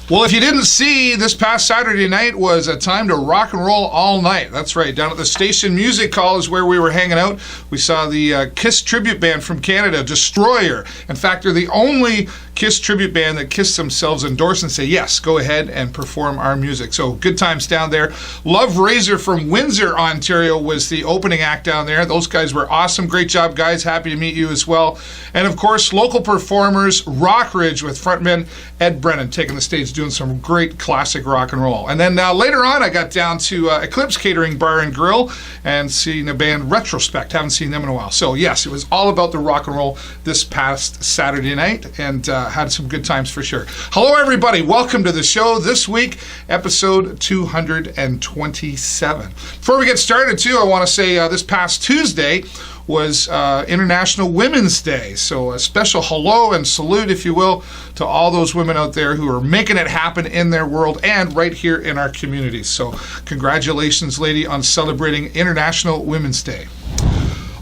Well, if you didn't see, this past Saturday night was a time to rock and roll all night. That's right. Down at the Station Music Hall is where we were hanging out. We saw the Kiss tribute band from Canada, Destroyer. In fact, they're the only Kiss tribute band that Kiss themselves endorse and say, yes, go ahead and perform our music. So good times down there. Love Razor from Windsor, Ontario was the opening act down there. Those guys were awesome. Great job, guys. Happy to meet you as well. And of course, local performers, Rockridge with frontman Ed Brennan taking the stage doing some great classic rock and roll. And then later on, I got down to Eclipse Catering Bar and Grill and seen a band Retrospect. Haven't seen them in a while. So yes, it was all about the rock and roll this past Saturday night, and had some good times for sure. Hello, everybody. Welcome to the show this week, episode 227. Before we get started, too, I want to say this past Tuesday was International Women's Day. So a special hello and salute, if you will, to all those women out there who are making it happen in their world and right here in our communities. So congratulations, lady, on celebrating International Women's Day.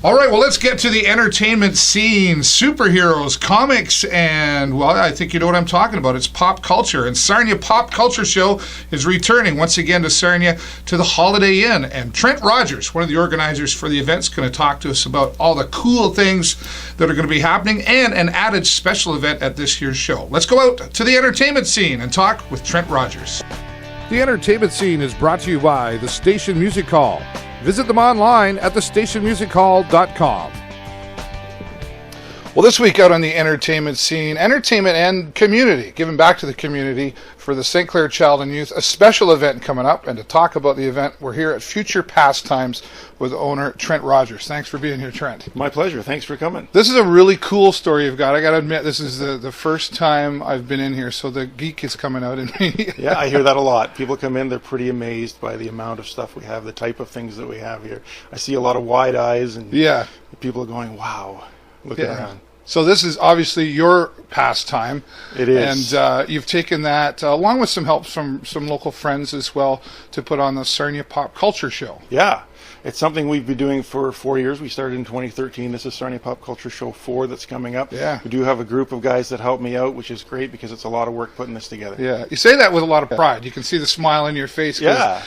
All right, well, let's get to the entertainment scene. Superheroes, comics, and, well, I think you know what I'm talking about. It's pop culture. And Sarnia Pop Culture Show is returning once again to Sarnia to the Holiday Inn. And Trent Rogers, one of the organizers for the event, is going to talk to us about all the cool things that are going to be happening and an added special event at this year's show. Let's go out to the entertainment scene and talk with Trent Rogers. The entertainment scene is brought to you by the Station Music Hall. Visit them online at thestationmusichall.com. Well, this week out on the entertainment scene, entertainment and community, giving back to the community for the St. Clair Child and Youth, a special event coming up. And to talk about the event, we're here at Future Pastimes with owner Trent Rogers. Thanks for being here, Trent. My pleasure. Thanks for coming. This is a really cool story you've got. I got to admit, this is the first time I've been in here, so the geek is coming out in me. Yeah, I hear that a lot. People come in, they're pretty amazed by the amount of stuff we have, the type of things that we have here. I see a lot of wide eyes, and people are going, wow, looking around. So this is obviously your pastime. It is. And you've taken that, along with some help from some local friends as well, to put on the Sarnia Pop Culture Show. Yeah. It's something we've been doing for 4 years. We started in 2013. This is Sarnia Pop Culture Show 4 that's coming up. Yeah. We do have a group of guys that help me out, which is great because it's a lot of work putting this together. Yeah. You say that with a lot of pride. You can see the smile in your face. Yeah.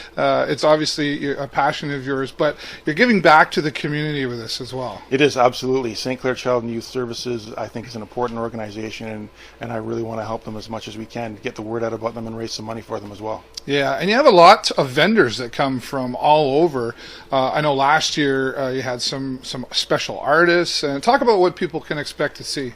It's obviously a passion of yours, but you're giving back to the community with this as well. It is, absolutely. St. Clair Child and Youth Services, I think, is an important organization, and I really want to help them as much as we can, get the word out about them and raise some money for them as well. Yeah, and you have a lot of vendors that come from all over. I know last year you had some special artists. And talk about what people can expect to see.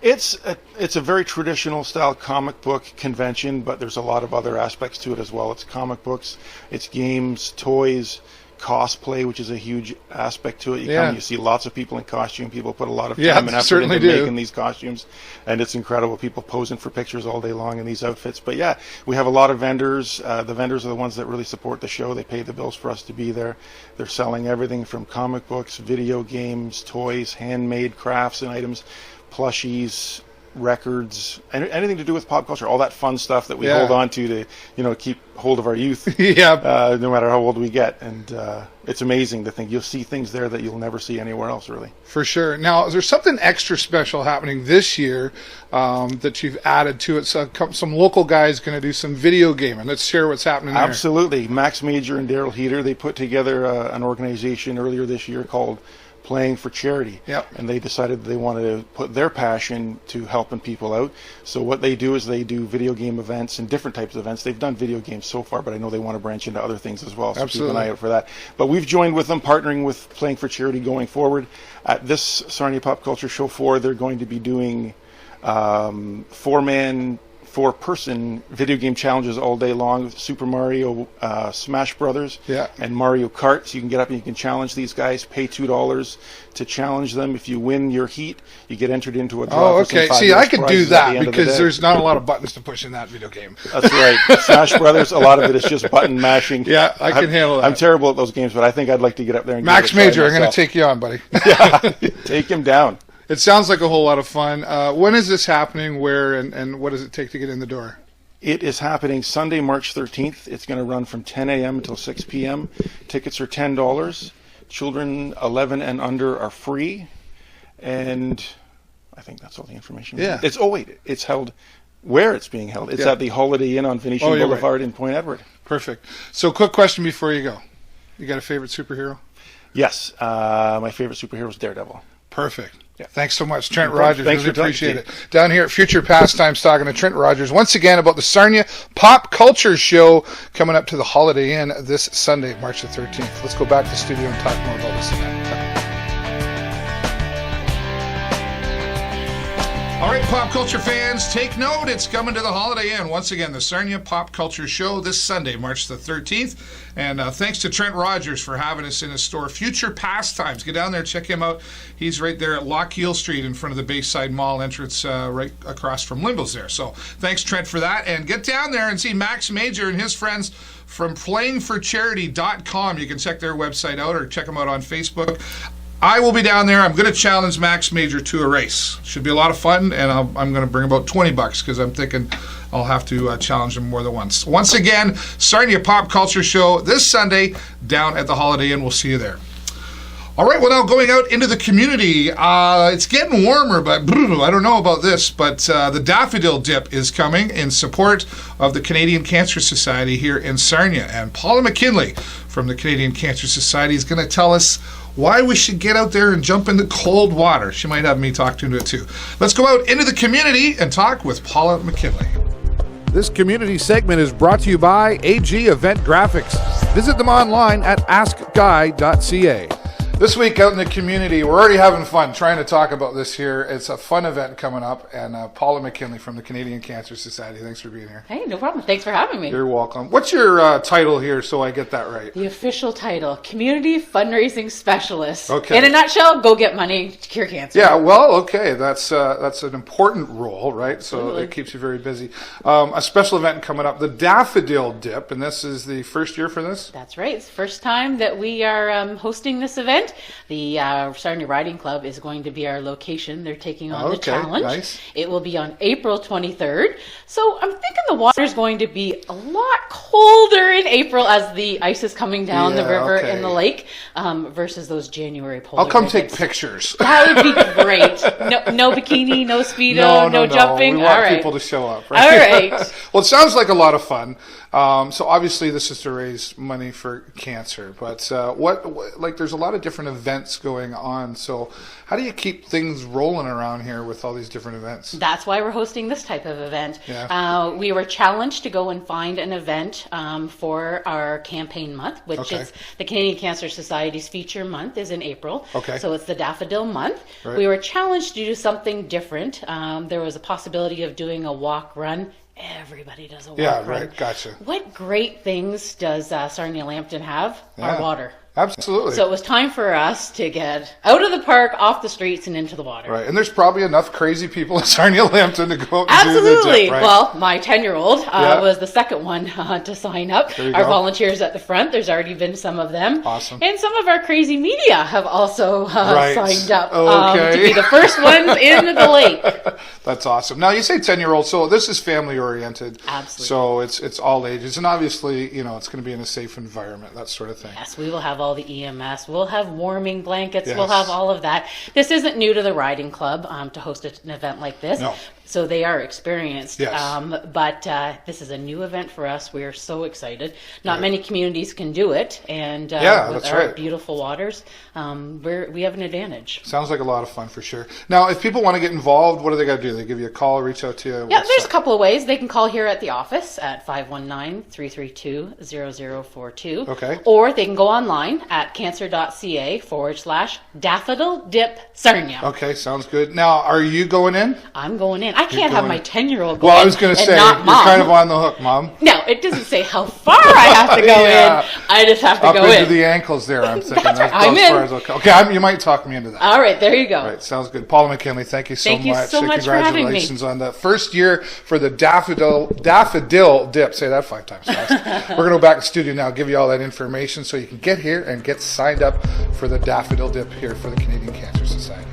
It's a very traditional style comic book convention, but there's a lot of other aspects to it as well. It's comic books, it's games, toys, cosplay, which is a huge aspect to it. You come, you see lots of people in costume. People put a lot of time and effort into making these costumes, and it's incredible. People posing for pictures all day long in these outfits. But yeah, we have a lot of vendors. The vendors are the ones that really support the show. They pay the bills for us to be there. They're selling everything from comic books, video games, toys, handmade crafts and items, plushies, records, anything to do with pop culture, all that fun stuff that we hold on to keep hold of our youth. No matter how old we get. And it's amazing to think you'll see things there that you'll never see anywhere else, really. For sure. Now, is there something extra special happening this year that you've added to it? So some local guys going to do some video gaming. Let's share what's happening there. Absolutely. Max Major and Daryl Heater, they put together an organization earlier this year called Playing for Charity. And they decided they wanted to put their passion to helping people out. So what they do is they do video game events and different types of events. They've done video games so far, but I know they want to branch into other things as well. So keep an eye out for that. But we've joined with them, partnering with Playing for Charity going forward. At this Sarnia Pop Culture Show 4, they're going to be doing four-person video game challenges all day long. Super Mario, Smash Brothers, and Mario Kart. So you can get up and you can challenge these guys. Pay $2 to challenge them. If you win your heat, you get entered into a draw. Oh, okay. See, I could do that because there's not a lot of buttons to push in that video game. That's right. Smash Brothers, a lot of it is just button mashing. Yeah, I can handle that. I'm terrible at those games, but I think I'd like to get up there and Max Major, I'm going to take you on, buddy. Take him down. It sounds like a whole lot of fun. When is this happening? Where and what does it take to get in the door? It is happening Sunday, March 13th. It's going to run from 10 a.m. until 6 p.m. Tickets are $10. Children 11 and under are free. And I think that's all the information. Yeah. It's held where it's being held. It's at the Holiday Inn on Venetian Boulevard in Point Edward. Perfect. So, quick question before you go. You got a favorite superhero? Yes. My favorite superhero is Daredevil. Perfect. Yeah. Thanks so much, Trent Rogers. Thanks really for appreciate it. Down here at Future Pastimes, talking to Trent Rogers once again about the Sarnia Pop Culture Show coming up to the Holiday Inn this Sunday, March the 13th. Let's go back to the studio and talk more about this event. All right, pop culture fans, take note. It's coming to the Holiday Inn. Once again, the Sarnia Pop Culture Show this Sunday, March the 13th. And thanks to Trent Rogers for having us in his store, Future Pastimes. Get down there, check him out. He's right there at Lockheil Street in front of the Bayside Mall entrance, right across from Limbo's there. So thanks, Trent, for that. And get down there and see Max Major and his friends from playingforcharity.com. You can check their website out or check them out on Facebook. I will be down there. I'm going to challenge Max Major to a race. Should be a lot of fun, and I'm going to bring about $20 because I'm thinking I'll have to challenge him more than once. Once again, Sarnia Pop Culture Show this Sunday down at the Holiday Inn. We'll see you there. All right, well, now going out into the community, it's getting warmer, but I don't know about this, but the Daffodil Dip is coming in support of the Canadian Cancer Society here in Sarnia. And Paula Mackinlay from the Canadian Cancer Society is going to tell us why we should get out there and jump into cold water. She might have me talk to it too. Let's go out into the community and talk with Paula Mackinlay. This community segment is brought to you by AG Event Graphics. Visit them online at askguy.ca. This week out in the community, we're already having fun trying to talk about this here. It's a fun event coming up, and Paula Mackinlay from the Canadian Cancer Society, thanks for being here. Hey, no problem. Thanks for having me. You're welcome. What's your title here so I get that right? The official title, Community Fundraising Specialist. Okay. In a nutshell, go get money to cure cancer. Yeah, well, okay, that's an important role, right? So Absolutely. It keeps you very busy. A special event coming up, the Daffodil Dip, and this is the first year for this? That's right. It's the first time that we are hosting this event. The Sarnia Riding Club is going to be our location. They're taking on the challenge. Nice. It will be on April 23rd. So I'm thinking the water is going to be a lot colder in April as the ice is coming down the river and the lake versus those January polar I'll come visits. take pictures. That would be great. No bikini, no Speedo, no jumping. We want All right. people to show up. Right? All right. Well, it sounds like a lot of fun. So obviously this is to raise money for cancer, but there's a lot of different events going on. So how do you keep things rolling around here with all these different events? That's why we're hosting this type of event. Yeah. We were challenged to go and find an event for our campaign month, which is the Canadian Cancer Society's feature month is in April. Okay. So it's the Daffodil month. Right. We were challenged to do something different. There was a possibility of doing a walk-run. Everybody does a walk-run. Yeah, right. Gotcha. What great things does Sarnia-Lambton have? Yeah. Our water. Absolutely. So it was time for us to get out of the park, off the streets, and into the water. Right, and there's probably enough crazy people in Sarnia-Lambton to go out and Absolutely. do the dip, right? Well, my 10-year-old was the second one to sign up. Our volunteers at the front, there's already been some of them. Awesome. And some of our crazy media have also signed up to be the first ones in the lake. That's awesome. Now, you say 10-year-old, so this is family-oriented. Absolutely. So it's all ages, and obviously, it's going to be in a safe environment, that sort of thing. Yes, we will have all the EMS. We'll have warming blankets. Yes. We'll have all of that. This isn't new to the riding club to host an event like this. No. So they are experienced. Yes. But this is a new event for us. We are so excited. Not many communities can do it. And with our beautiful waters, we have an advantage. Sounds like a lot of fun for sure. Now, if people want to get involved, what do they got to do? They give you a call, reach out to you? Yeah, there's a couple of ways. They can call here at the office at 519-332-0042. Okay. Or they can go online at cancer.ca/Daffodil Dip Sarnia. Okay, sounds good. Now, are you going in? I'm going in. I can't have my 10-year-old go Well, in. I was going to say, not you're Mom. kind of on the hook, Mom. No, it doesn't say how far I have to go in. I just have to Up go into in. the ankles there, I'm thinking. That's right. That's I'm as far in. as okay, you might talk me into that. All right, there you go. All right, sounds good. Paula Mackinlay, thank you so much. Thank you so much for having me. Congratulations on the first year for the Daffodil Dip. Say that 5 times fast. We're going to go back to the studio now, give you all that information so you can get here and get signed up for the Daffodil Dip here for the Canadian Cancer Society.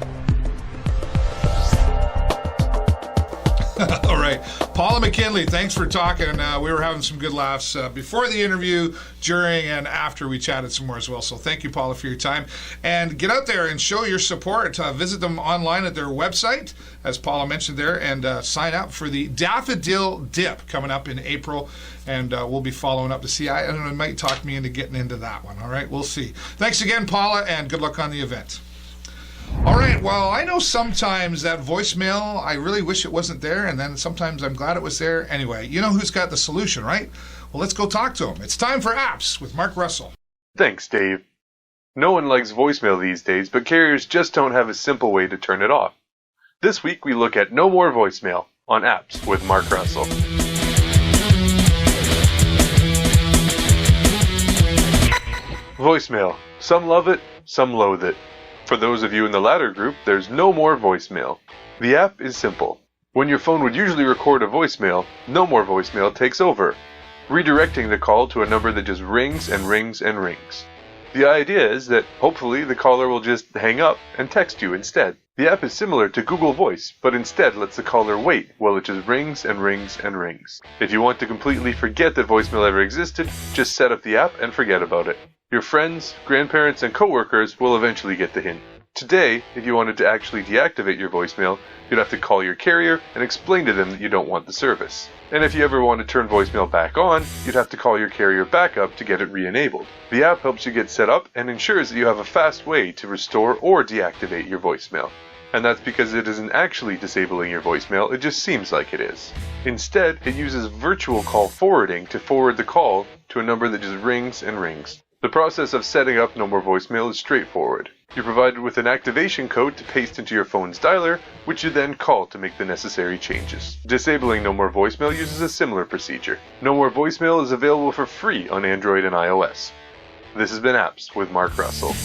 All right. right. Paula Mackinlay, thanks for talking. We were having some good laughs before the interview, during, and after. We chatted some more as well. So thank you, Paula, for your time. And get out there and show your support. Visit them online at their website, as Paula mentioned there, and sign up for the Daffodil Dip coming up in April. And we'll be following up to see. I don't know, it might talk me into getting into that one. All right, we'll see. Thanks again, Paula, and good luck on the event. All right, well, I know sometimes that voicemail, I really wish it wasn't there, and then sometimes I'm glad it was there. Anyway, you know who's got the solution, right? Well, let's go talk to him. It's time for Apps with Mark Russell. Thanks, Dave. No one likes voicemail these days, but carriers just don't have a simple way to turn it off. This week, we look at No More Voicemail on Apps with Mark Russell. Voicemail. Some love it, some loathe it. For those of you in the latter group, there's no more voicemail. The app is simple. When your phone would usually record a voicemail, No More Voicemail takes over, redirecting the call to a number that just rings and rings and rings. The idea is that hopefully the caller will just hang up and text you instead. The app is similar to Google Voice, but instead lets the caller wait while it just rings and rings and rings. If you want to completely forget that voicemail ever existed, just set up the app and forget about it. Your friends, grandparents, and coworkers will eventually get the hint. Today, if you wanted to actually deactivate your voicemail, you'd have to call your carrier and explain to them that you don't want the service. And if you ever want to turn voicemail back on, you'd have to call your carrier back up to get it re-enabled. The app helps you get set up and ensures that you have a fast way to restore or deactivate your voicemail. And that's because it isn't actually disabling your voicemail, it just seems like it is. Instead, it uses virtual call forwarding to forward the call to a number that just rings and rings. The process of setting up No More Voicemail is straightforward. You're provided with an activation code to paste into your phone's dialer, which you then call to make the necessary changes. Disabling No More Voicemail uses a similar procedure. No More Voicemail is available for free on Android and iOS. This has been Apps with Mark Russell.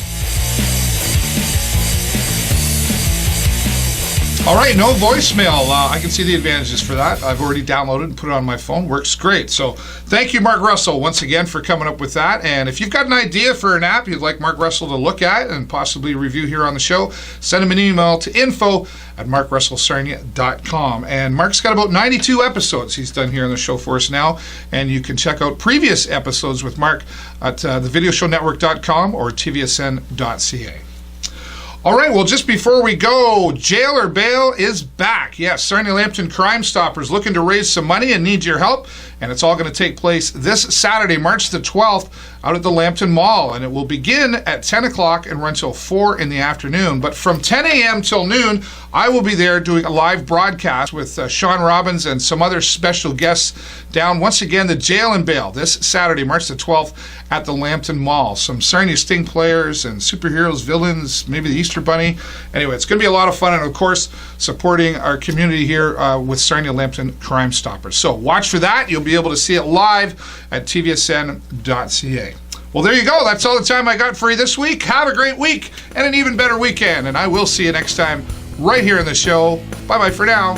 All right, no voicemail. I can see the advantages for that. I've already downloaded and put it on my phone. Works great. So thank you, Mark Russell, once again for coming up with that. And if you've got an idea for an app you'd like Mark Russell to look at and possibly review here on the show, send him an email to info@markrussellsarnia.com. And Mark's got about 92 episodes he's done here on the show for us now. And you can check out previous episodes with Mark at thevideoshownetwork.com or tvsn.ca. All right, well, just before we go, Jail or Bail is back. Yes, Sarnia-Lambton Crime Stoppers looking to raise some money and need your help. And it's all going to take place this Saturday, March the 12th, out at the Lambton Mall. And it will begin at 10 o'clock and run till 4 in the afternoon. But from 10 a.m. till noon, I will be there doing a live broadcast with Sean Robbins and some other special guests down, once again, the Jail and Bail this Saturday, March the 12th, at the Lambton Mall. Some Sarnia Sting players and superheroes, villains, maybe the Easter Bunny. Anyway, it's going to be a lot of fun. And, of course, supporting our community here with Sarnia-Lambton Crime Stoppers. So watch for that. You'll be able to see it live at tvsn.ca. Well, there you go. That's all the time I got for you this week. Have a great week and an even better weekend. And I will see you next time right here in the show. Bye-bye for now.